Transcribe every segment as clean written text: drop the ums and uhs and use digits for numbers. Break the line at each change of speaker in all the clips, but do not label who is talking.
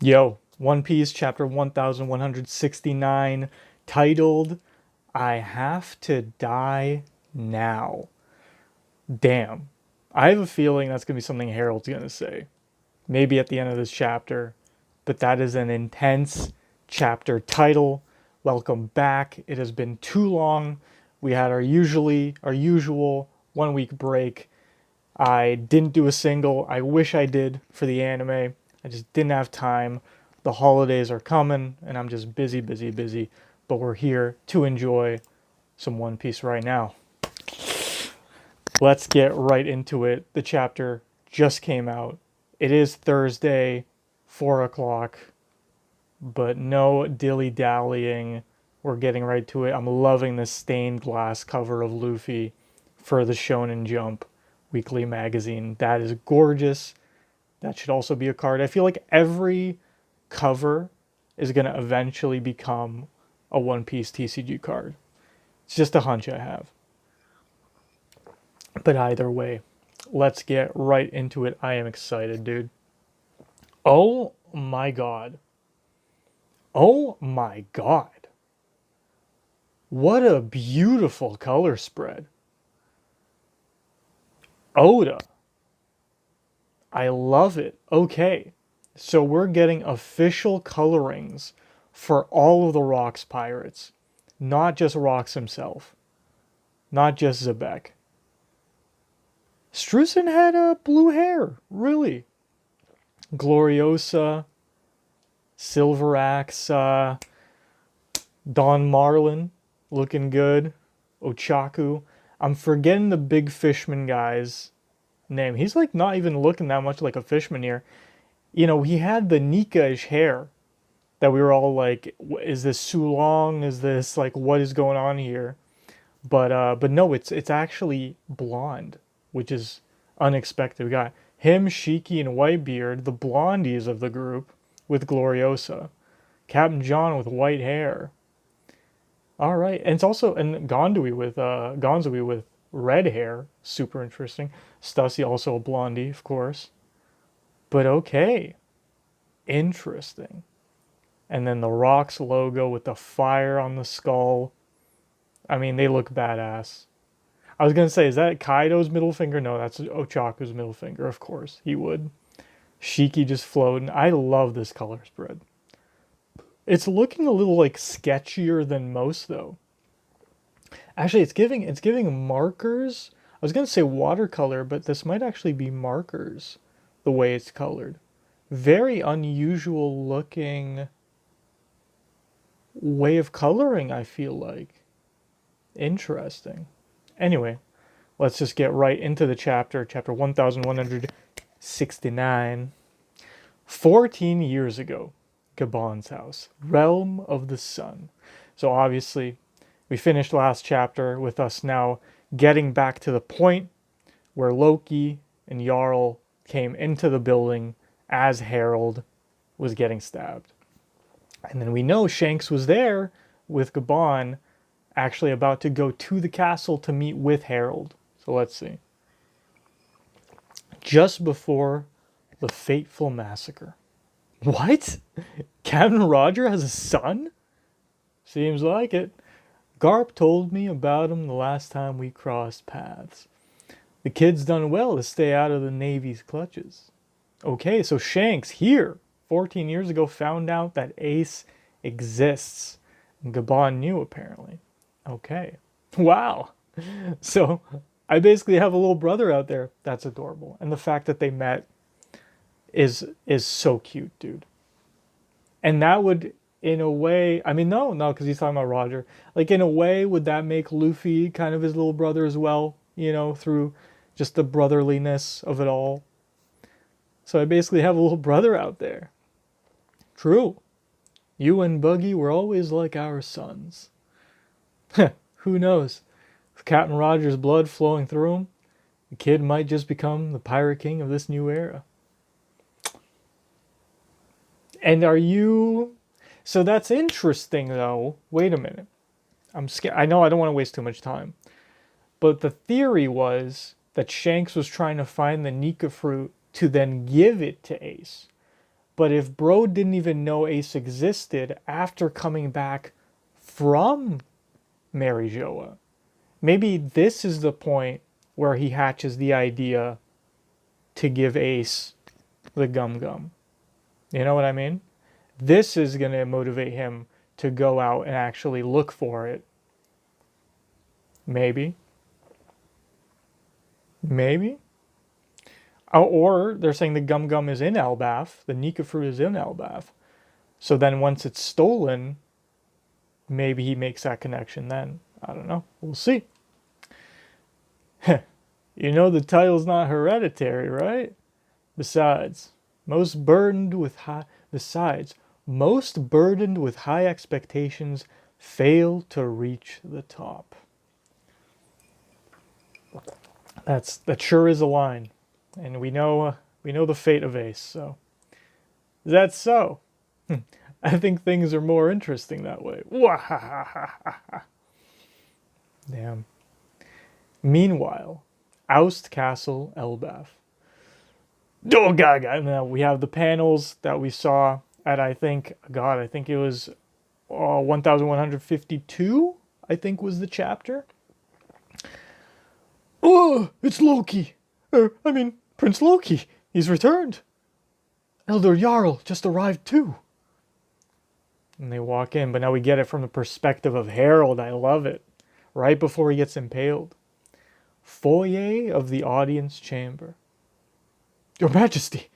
Yo, One Piece chapter 1169, titled I Have to Die Now. Damn. I have a feeling that's going to be something Harold's going to say. Maybe at the end of this chapter. But that is an intense chapter title. Welcome back. It has been too long. We had our usual 1 week break. I didn't do a single. I wish I did for the anime. I just didn't have time. The holidays are coming, and I'm just busy, busy, busy. But we're here to enjoy some One Piece right now. Let's get right into it. The chapter just came out. It is Thursday, 4 o'clock, but no dilly dallying. We're getting right to it. I'm loving this stained glass cover of Luffy for the Shonen Jump weekly magazine. That is gorgeous. That should also be a card. I feel like every cover is going to eventually become a One Piece TCG card. It's just a hunch I have. But either way, let's get right into it. I am excited, dude. Oh my god. Oh my god. What a beautiful color spread. Oda. I love it. Okay. So we're getting official colorings for all of the Rocks pirates, not just Rocks himself, not just Zebek. Strusen had blue hair, really. Gloriosa, Silverax, Don Marlin, looking good. Ochaku. I'm forgetting the big fishman guy's name. He's like not even looking that much like a fishman here. You know, he had the Nika-ish hair that we were all like, is this Sulong? Is this like what is going on here? But no, it's actually blonde, which is unexpected. We got him, Shiki, and Whitebeard, the blondies of the group, with Gloriosa. Captain John with white hair. All right, and it's also and Gonzui with red hair. Super interesting. Stussy also a blondie, of course. But okay, interesting. And then the Rocks logo with the fire on the skull. I mean, they look badass. I was gonna say, is that Kaido's middle finger? No, that's Ochaku's middle finger. Of course, he would. Shiki just floating. I love this color spread. It's looking a little like sketchier than most though. Actually, it's giving markers. I was gonna say watercolor, but this might actually be markers. The way it's colored, very unusual looking way of coloring. I feel like interesting. Anyway, let's just get right into the chapter. Chapter 1169. 14 years ago, Gaban's house, realm of the sun. So obviously, we finished last chapter with us now getting back to the point where Loki and Jarl came into the building as Harald was getting stabbed. And then we know Shanks was there with Gaban, actually about to go to the castle to meet with Harald. So let's see. Just before the fateful massacre. What? Captain Roger has a son? Seems like it. Garp told me about him the last time we crossed paths. The kid's done well to stay out of the Navy's clutches. Okay, so Shanks here, 14 years ago, found out that Ace exists. And Gabon knew, apparently. Okay. Wow. So I basically have a little brother out there. That's adorable. And the fact that they met is so cute, dude. And that would, in a way, I mean, no, because he's talking about Roger. Like, in a way, would that make Luffy kind of his little brother as well? You know, through just the brotherliness of it all. So I basically have a little brother out there. True. You and Buggy were always like our sons. Who knows? With Captain Roger's blood flowing through him, the kid might just become the pirate king of this new era. And are you... So that's interesting, though. Wait a minute. I'm scared. I know I don't want to waste too much time. But the theory was that Shanks was trying to find the Nika fruit to then give it to Ace. But if Bro didn't even know Ace existed after coming back from Mary Joa, maybe this is the point where he hatches the idea to give Ace the Gum Gum. You know what I mean? This is going to motivate him to go out and actually look for it. Maybe. Maybe. Oh, or they're saying the Gum Gum is in Elbaf. The Nika fruit is in Elbaf. So then once it's stolen, maybe he makes that connection then. I don't know. We'll see. You know the title's not hereditary, right? Besides, most burdened with high expectations fail to reach the top. That sure is a line, and we know the fate of Ace. So is that so? I think things are more interesting that way. Damn. Meanwhile, Oust Castle Elbaf. Oh God! Now we have the panels that we saw at I think it was 1152. I think was the chapter. Oh, it's Loki. Prince Loki. He's returned. Elder Jarl just arrived too. And they walk in, but now we get it from the perspective of Harald. I love it. Right before he gets impaled. Foyer of the audience chamber. Your Majesty,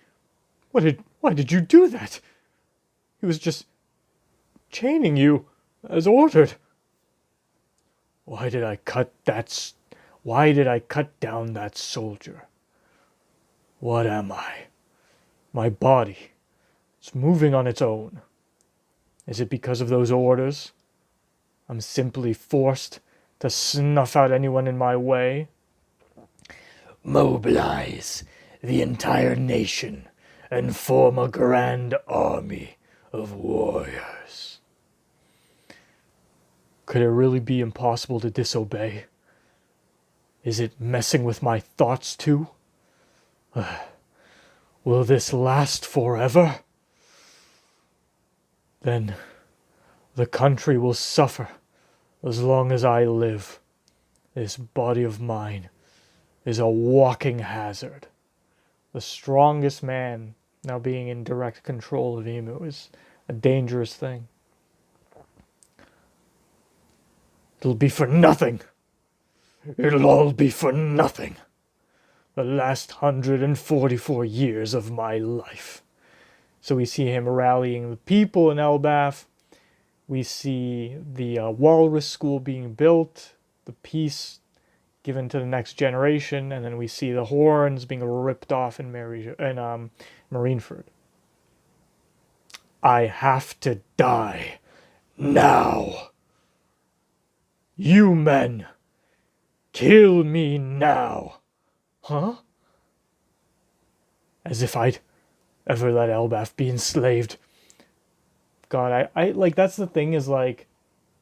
why did you do that? He was just chaining you as ordered. Why did I cut down that soldier? What am I? My body. It's moving on its own. Is it because of those orders? I'm simply forced to snuff out anyone in my way. Mobilize the entire nation and form a grand army of warriors. Could it really be impossible to disobey? Is it messing with my thoughts too? Will this last forever? Then the country will suffer as long as I live. This body of mine is a walking hazard. The strongest man now being in direct control of Emu is a dangerous thing. It'll be for nothing. It'll all be for nothing. The last 144 years of my life. So we see him rallying the people in Elbaf. We see the Walrus School being built, the peace given to the next generation, and then we see the horns being ripped off in Marineford. I have to die now. You men, kill me now. Huh? As if I'd ever let Elbaf be enslaved. God, I like, that's the thing is like,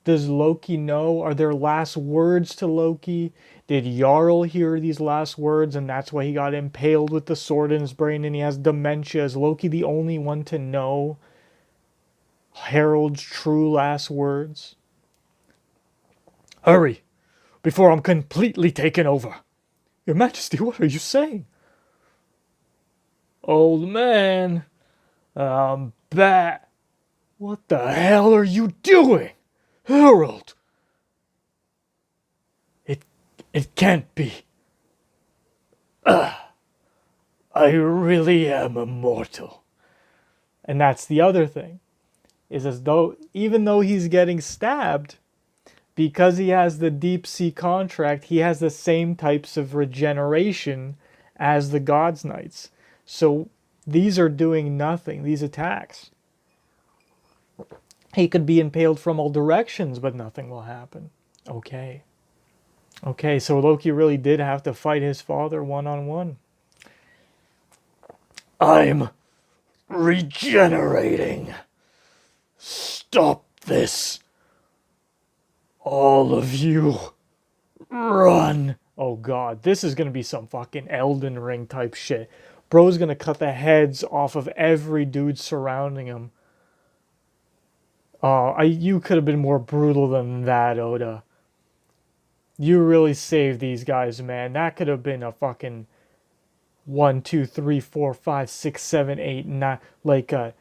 does Loki know? Are there last words to Loki? Did Jarl hear these last words and that's why he got impaled with the sword in his brain and he has dementia? Is Loki the only one to know Harald's true last words? Hurry, before I'm completely taken over. Your Majesty, what are you saying? Old man, I'm back. What the hell are you doing? Harald! It can't be. I really am immortal. And that's the other thing. Is as though, even though he's getting stabbed, because he has the deep sea contract, he has the same types of regeneration as the God's Knights. So these are doing nothing, these attacks. He could be impaled from all directions, but nothing will happen. Okay, so Loki really did have to fight his father one-on-one. I'm regenerating. Stop this. All of you, run. Oh God, this is going to be some fucking Elden Ring type shit. Bro's gonna cut the heads off of every dude surrounding him. Oh, you could have been more brutal than that, Oda. You really saved these guys, man. That could have been a fucking 1, 2, 3, 4, 5, 6, 7, 8, 9, like a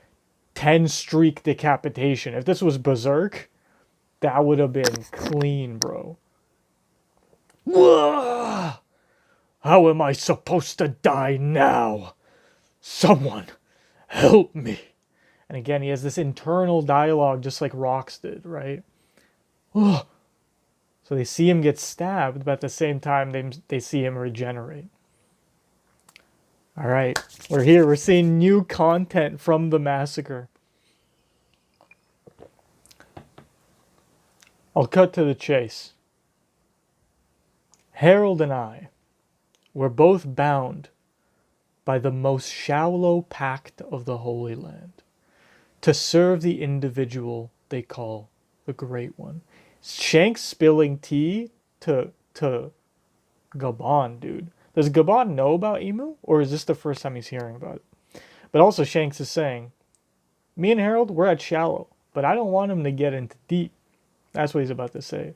10 streak decapitation. If this was Berserk, that would have been clean, bro. How am I supposed to die now? Someone help me. And again, he has this internal dialogue just like Rocks did, right? So they see him get stabbed, but at the same time, they see him regenerate. All right, we're here. We're seeing new content from the massacre. I'll cut to the chase. Harald and I were both bound by the most shallow pact of the Holy Land to serve the individual they call the Great One. Shanks spilling tea to Gaban, dude. Does Gaban know about Emu, or is this the first time he's hearing about it? But also Shanks is saying, me and Harald, we're at shallow, but I don't want him to get into deep. That's what he's about to say.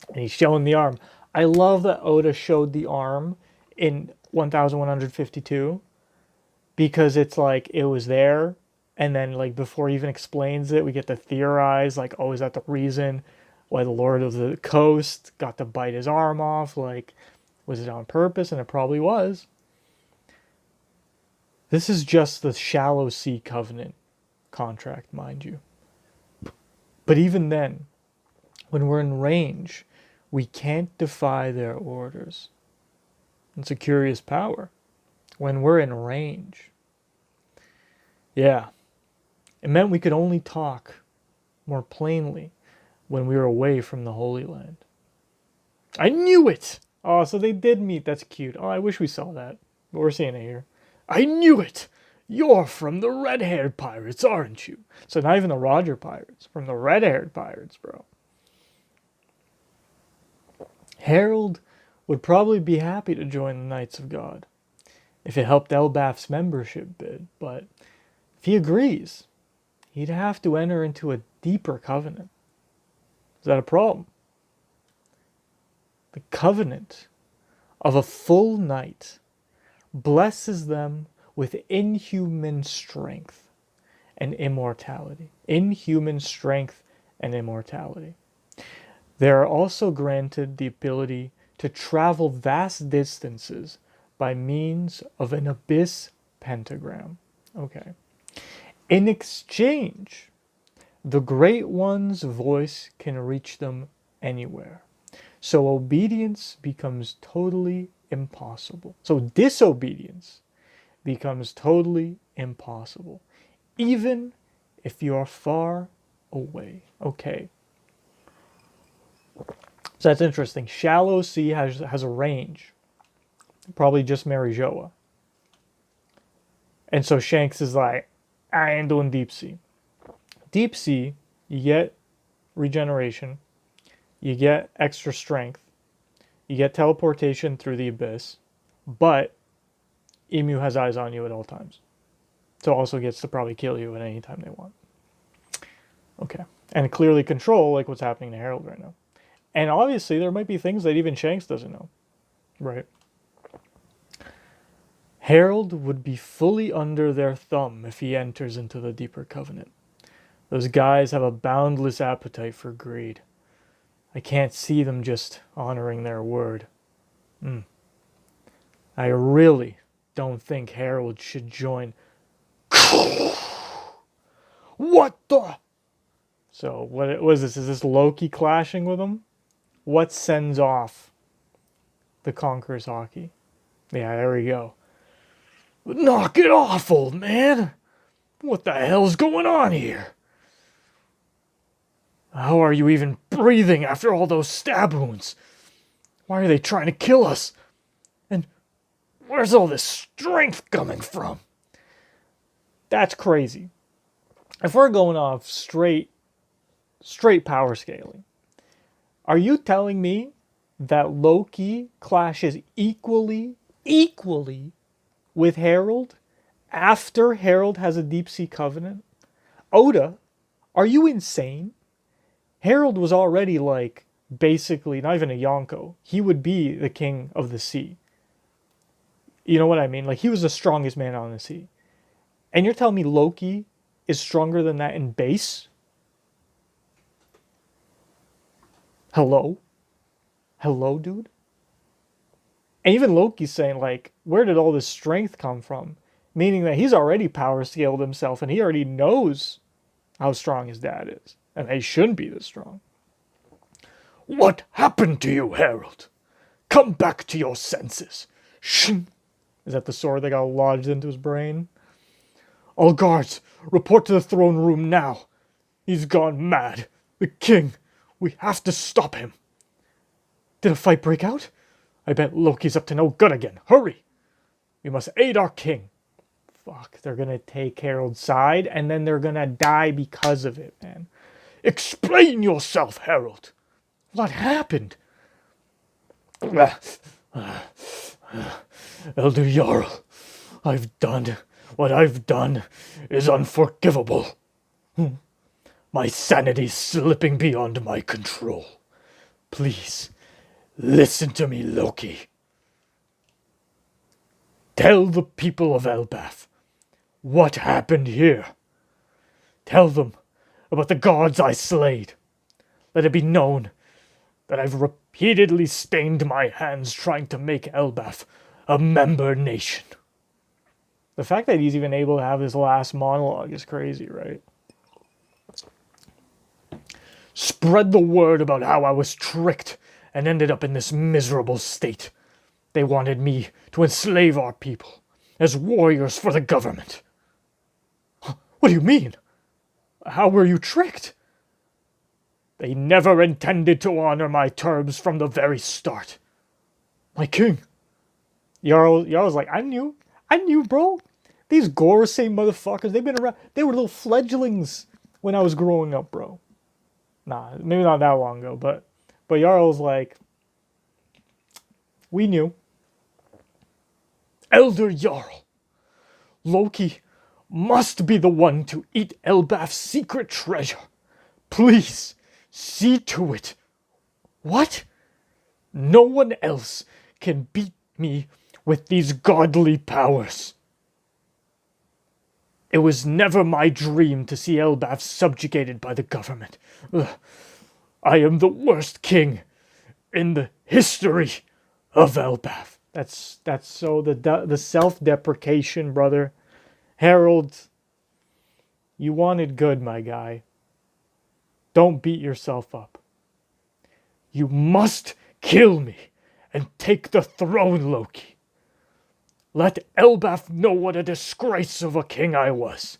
And he's showing the arm. I love that Oda showed the arm in 1152 because it's like it was there, and then like before he even explains it, we get to theorize like, oh, is that the reason why the Lord of the Coast got to bite his arm off? Like, was it on purpose? And it probably was. This is just the Shallow Sea Covenant contract, mind you. But even then, when we're in range, we can't defy their orders. It's a curious power. When we're in range. Yeah. It meant we could only talk more plainly when we were away from the Holy Land. I knew it! Oh, so they did meet. That's cute. Oh, I wish we saw that. But we're seeing it here. I knew it! You're from the red-haired pirates, aren't you? So not even the Roger pirates. From the red-haired pirates, bro. Harald would probably be happy to join the Knights of God if it helped Elbaf's membership bid, but if he agrees, he'd have to enter into a deeper covenant. Is that a problem? The covenant of a full knight blesses them with inhuman strength and immortality. Inhuman strength and immortality. They are also granted the ability to travel vast distances by means of an abyss pentagram. Okay. In exchange, the Great One's voice can reach them anywhere. So obedience becomes totally impossible. So disobedience becomes totally impossible, even if you are far away. Okay. So that's interesting. Shallow sea has a range. Probably just Marijoa. And so Shanks is like, I ain't doing deep sea. Deep sea, you get regeneration. You get extra strength. You get teleportation through the abyss. But Emu has eyes on you at all times. So also gets to probably kill you at any time they want. Okay. And clearly control like what's happening to Harald right now. And obviously there might be things that even Shanks doesn't know. Right. Harald would be fully under their thumb if he enters into the deeper covenant. Those guys have a boundless appetite for greed. I can't see them just honoring their word. I really don't think Harald should join. What the? So what was this? Is this Loki clashing with him? What sends off the Conqueror's Hockey? Yeah, there we go. Knock it off, old man! What the hell's going on here? How are you even breathing after all those stab wounds? Why are they trying to kill us? And where's all this strength coming from? That's crazy. If we're going off straight power scaling, are you telling me that Loki clashes equally with Harald after Harald has a deep sea covenant? Oda, are you insane? Harald was already like basically not even a Yonko. He would be the king of the sea. You know what I mean? Like he was the strongest man on the sea. And you're telling me Loki is stronger than that in base? Hello? Hello, dude? And even Loki's saying, like, where did all this strength come from? Meaning that he's already power scaled himself and he already knows how strong his dad is. And they shouldn't be this strong. What happened to you, Harald? Come back to your senses. Shing. Is that the sword that got lodged into his brain? All guards, report to the throne room now. He's gone mad. The king. We have to stop him. Did a fight break out? I bet Loki's up to no good again. Hurry! We must aid our king. Fuck, they're gonna take Harald's side and then they're gonna die because of it, man. Explain yourself, Harald. What happened? Elder Jarl, what I've done is unforgivable. My sanity's slipping beyond my control. Please, listen to me, Loki. Tell the people of Elbaf what happened here. Tell them about the gods I slayed. Let it be known that I've repeatedly stained my hands trying to make Elbaf a member nation. The fact that he's even able to have this last monologue is crazy, right? Spread the word about how I was tricked and ended up in this miserable state. They wanted me to enslave our people as warriors for the government. What do you mean? How were you tricked? They never intended to honor my terms from the very start. My king. Jarl's like, I knew, bro. These Gorosei motherfuckers, they've been around. They were little fledglings when I was growing up, bro. Nah, maybe not that long ago, but Jarl's like, we knew. Elder Jarl, Loki must be the one to eat Elbaf's secret treasure. Please, see to it. What? No one else can beat me with these godly powers. It was never my dream to see Elbaf subjugated by the government. Ugh. I am the worst king in the history of Elbaf. That's so the self-deprecation, brother. Harald, you wanted good, my guy. Don't beat yourself up. You must kill me and take the throne, Loki. Let Elbaf know what a disgrace of a king I was.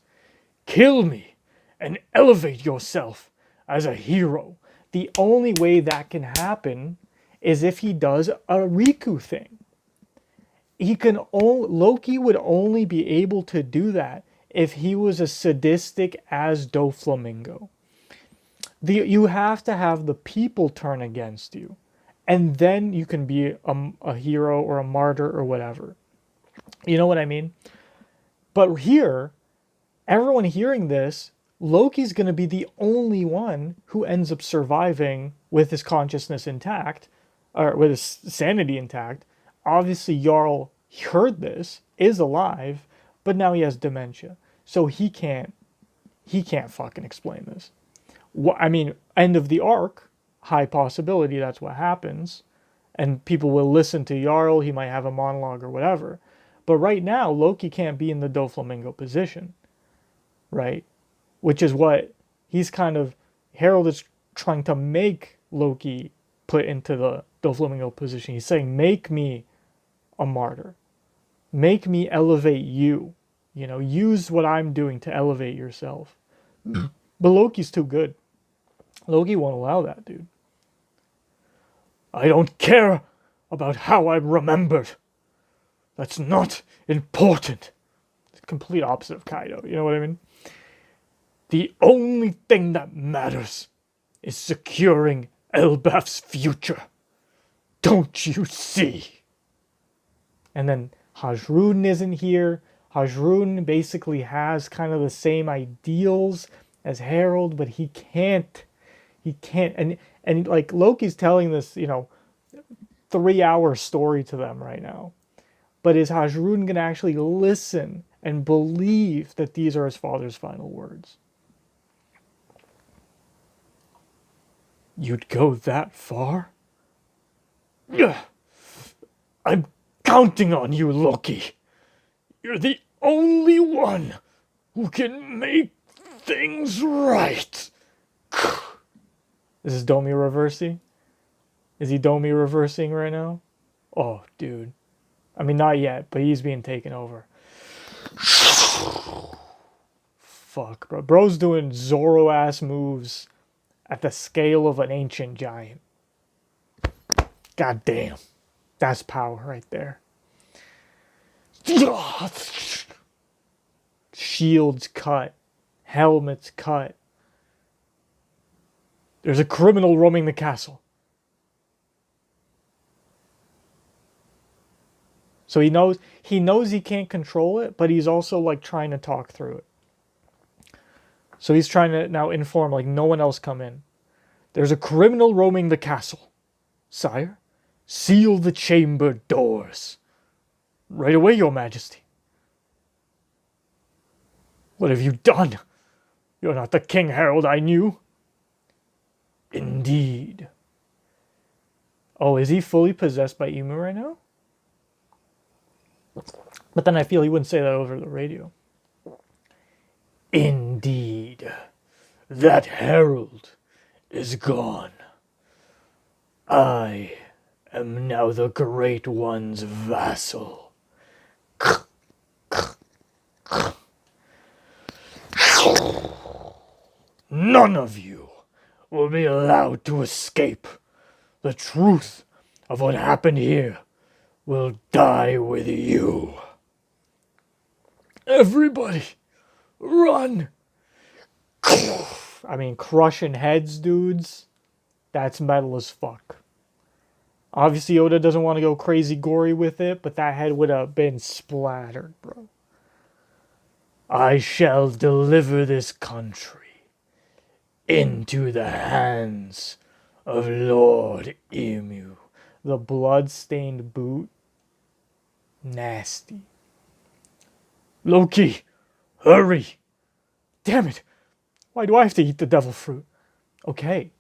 Kill me and elevate yourself as a hero. The only way that can happen is if he does a Riku thing. Loki would only be able to do that if he was as sadistic as Doflamingo. You have to have the people turn against you, and then you can be a hero or a martyr or whatever. You know what I mean? But here, everyone hearing this, Loki's going to be the only one who ends up surviving with his consciousness intact, or with his sanity intact. Obviously, Jarl heard this, is alive, but now he has dementia. So he can't fucking explain this. I mean, end of the arc, high possibility that's what happens. And people will listen to Jarl, he might have a monologue or whatever. But right now, Loki can't be in the Doflamingo position. Right? Which is what he's Harald is trying to make Loki put into the Doflamingo position. He's saying, make me a martyr. Make me elevate you. You know, use what I'm doing to elevate yourself. But Loki's too good. Loki won't allow that, dude. I don't care about how I'm remembered. That's not important. It's the complete opposite of Kaido, you know what I mean? The only thing that matters is securing Elbaf's future. Don't you see? And then Hajrun isn't here. Hajrun basically has kind of the same ideals as Harald, but he can't. He can't. And like Loki's telling this, 3-hour story to them right now. But is Hajrun going to actually listen and believe that these are his father's final words? You'd go that far? Yeah. I'm counting on you, Loki. You're the only one who can make things right. This is Domi reversing? Is he Domi reversing right now? Oh, dude. I mean, not yet, but he's being taken over. Fuck, bro. Bro's doing Zoro-ass moves at the scale of an ancient giant. God damn. That's power right there. Shields cut. Helmets cut. There's a criminal roaming the castle. So he knows he can't control it, but he's also like trying to talk through it. So he's trying to now inform, like, no one else come in. There's a criminal roaming the castle. Sire, seal the chamber doors. Right away, your majesty. What have you done? You're not the King Harald I knew. Indeed. Oh, is he fully possessed by Emu right now? But then I feel he wouldn't say that over the radio. Indeed. That Harald is gone. I am now the Great One's vassal. None of you will be allowed to escape. The truth of what happened here will die with you. Everybody, run! I mean, crushing heads, dudes. That's metal as fuck. Obviously, Oda doesn't want to go crazy gory with it, but that head would have been splattered, bro. I shall deliver this country into the hands of Lord Emu. The blood-stained boot. Nasty. Loki, hurry! Damn it! Why do I have to eat the devil fruit? Okay.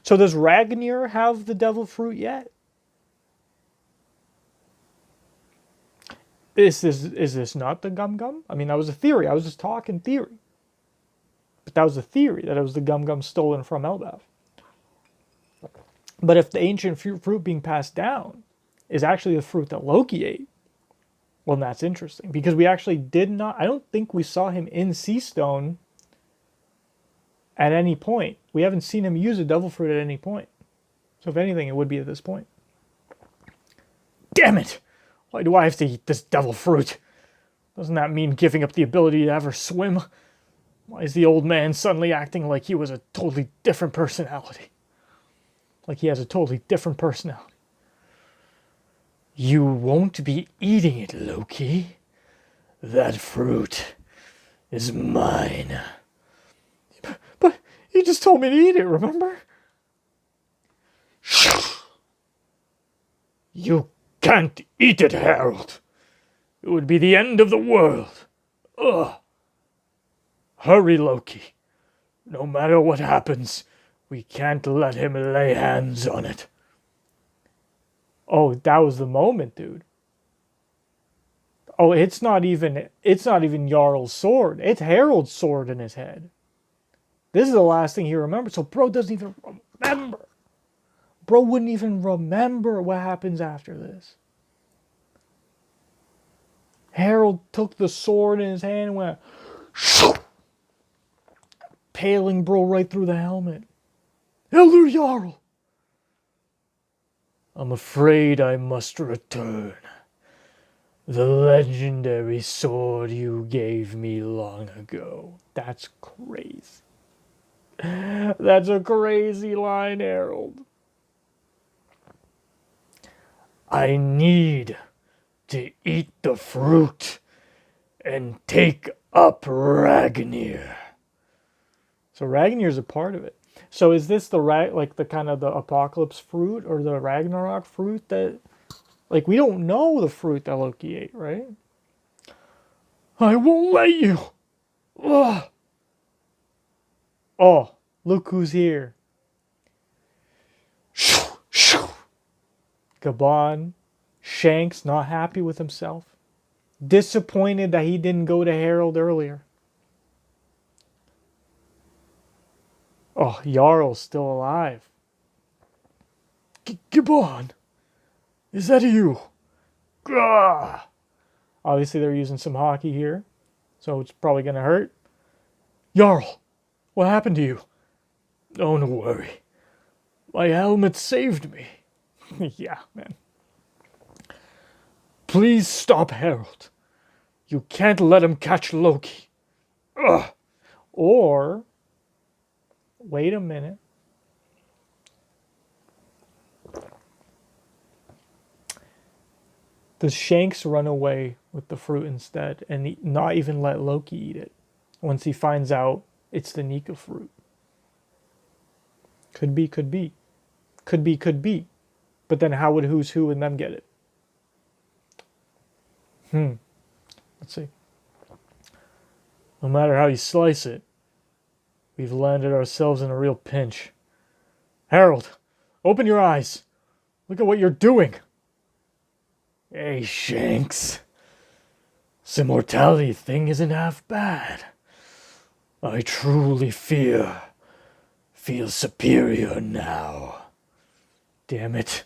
So does Ragnir have the devil fruit yet? Is this not the Gum Gum? I mean, that was a theory. I was just talking theory. But that was a theory, that it was the Gum Gum stolen from Elbaf. But if the ancient fruit being passed down is actually the fruit that Loki ate, well, that's interesting. Because we actually did not... I don't think we saw him in Seastone at any point. We haven't seen him use a devil fruit at any point. So if anything, it would be at this point. Damn it! Why do I have to eat this devil fruit? Doesn't that mean giving up the ability to ever swim? Why is the old man suddenly acting like he was a totally different personality? Like he has a totally different personality. You won't be eating it, Loki. That fruit is mine. But you just told me to eat it, remember? You can't eat it, Harald. It would be the end of the world. Ugh. Hurry, Loki. No matter what happens, we can't let him lay hands on it. Oh, that was the moment, dude. Oh, it's not even Jarl's sword. It's Harald's sword in his head. This is the last thing he remembers. So bro doesn't even remember. Bro wouldn't even remember what happens after this. Harald took the sword in his hand and went, paling bro right through the helmet. Elder Jarl! I'm afraid I must return. The legendary sword you gave me long ago. That's crazy. That's a crazy line, Harold. I need to eat the fruit and take up Ragnir. So Ragnir's a part of it. So is this the like the kind of the apocalypse fruit or the Ragnarok fruit that, like, we don't know the fruit that Loki ate, right? I won't let you. Ugh. Oh, look who's here. Gaban, Shanks, not happy with himself. Disappointed that he didn't go to Harald earlier. Oh, Jarl's still alive. Gaban, is that you? Gah! Obviously, they're using some hockey here, so it's probably going to hurt. Jarl, what happened to you? Don't worry. My helmet saved me. Yeah, man. Please stop Harald. You can't let him catch Loki. Ugh. Or, wait a minute. Does Shanks run away with the fruit instead and not even let Loki eat it once he finds out it's the Nika fruit? Could be, could be. Could be, could be. But then how would Who's Who and them get it? Let's see. No matter how you slice it, we've landed ourselves in a real pinch. Harald, open your eyes. Look at what you're doing. Hey, Shanks. This immortality thing isn't half bad. I truly feel superior now. Damn it.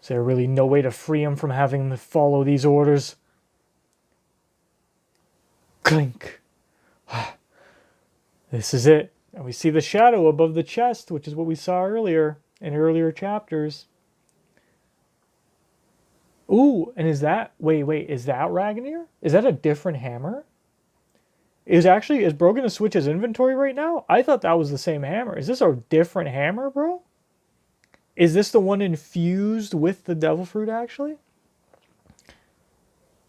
Is there really no way to free him from having to follow these orders? Clink. This is it. And we see the shadow above the chest, which is what we saw earlier in earlier chapters. Ooh, and is that... Wait, is that Ragnir? Is that a different hammer? Is Bro going to switch his inventory right now? I thought that was the same hammer. Is this a different hammer, bro? Is this the one infused with the devil fruit, actually?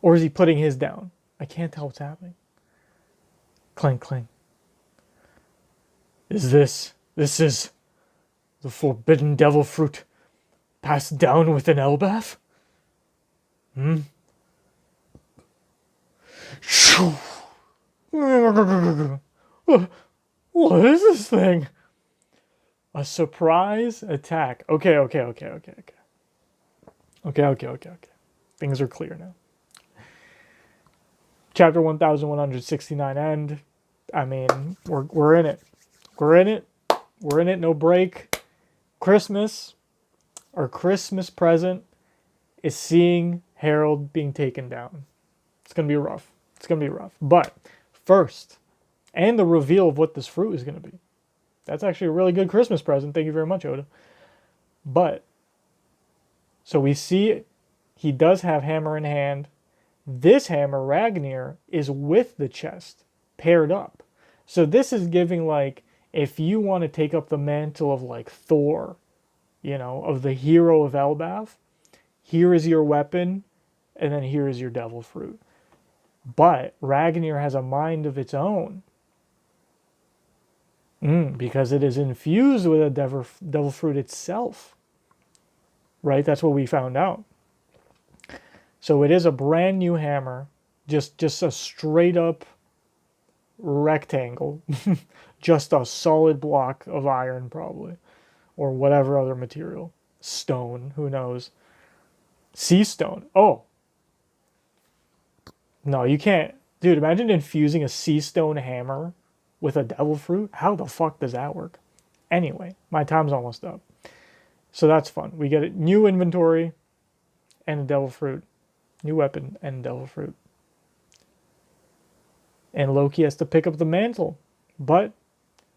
Or is he putting his down? I can't tell what's happening. Clang, clang. This is the forbidden devil fruit passed down with an Elbath? What is this thing? A surprise attack. Okay. Things are clear now. Chapter 1169 end. I mean, we're in it. We're in it. No break. Christmas, our Christmas present, is seeing Harald being taken down. It's gonna be rough. But first, and the reveal of what this fruit is gonna be. That's actually a really good Christmas present. Thank you very much, Oda. But so we see he does have hammer in hand. This hammer, Ragnir, is with the chest, paired up. So this is giving, like, if you want to take up the mantle of, like, Thor, you know, of the hero of Elbath, here is your weapon, and then here is your devil fruit. But Ragnir has a mind of its own. Because it is infused with a devil fruit itself. Right? That's what we found out. So it is a brand new hammer. Just a straight up rectangle. Just a solid block of iron, probably. Or whatever other material. Stone. Who knows? Sea stone. Oh. No, you can't. Dude, imagine infusing a sea stone hammer with a devil fruit. How the fuck does that work? Anyway, my time's almost up. So that's fun. We get a new inventory and a devil fruit. New weapon and devil fruit. And Loki has to pick up the mantle. But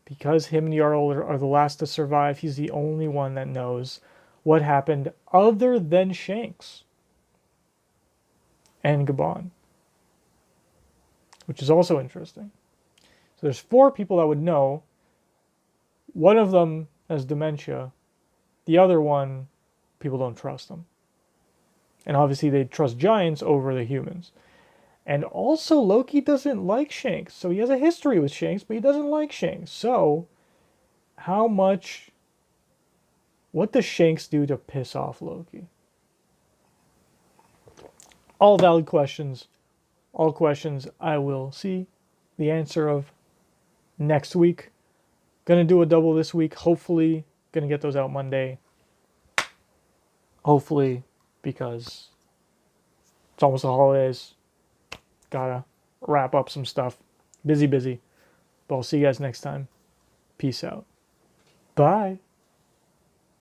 because him and Jarl are the last to survive, he's the only one that knows what happened other than Shanks and Gaban. Which is also interesting. So there's 4 people that would know. One of them has dementia. The other one, people don't trust him. And obviously they trust giants over the humans. And also Loki doesn't like Shanks. So he has a history with Shanks, but he doesn't like Shanks. So how much what does Shanks do to piss off Loki? All valid questions. All questions I will see the answer of next week. Gonna do a double this week. Hopefully, gonna get those out Monday. Hopefully, because it's almost the holidays. Gotta wrap up some stuff. Busy, busy. But I'll see you guys next time. Peace out. Bye.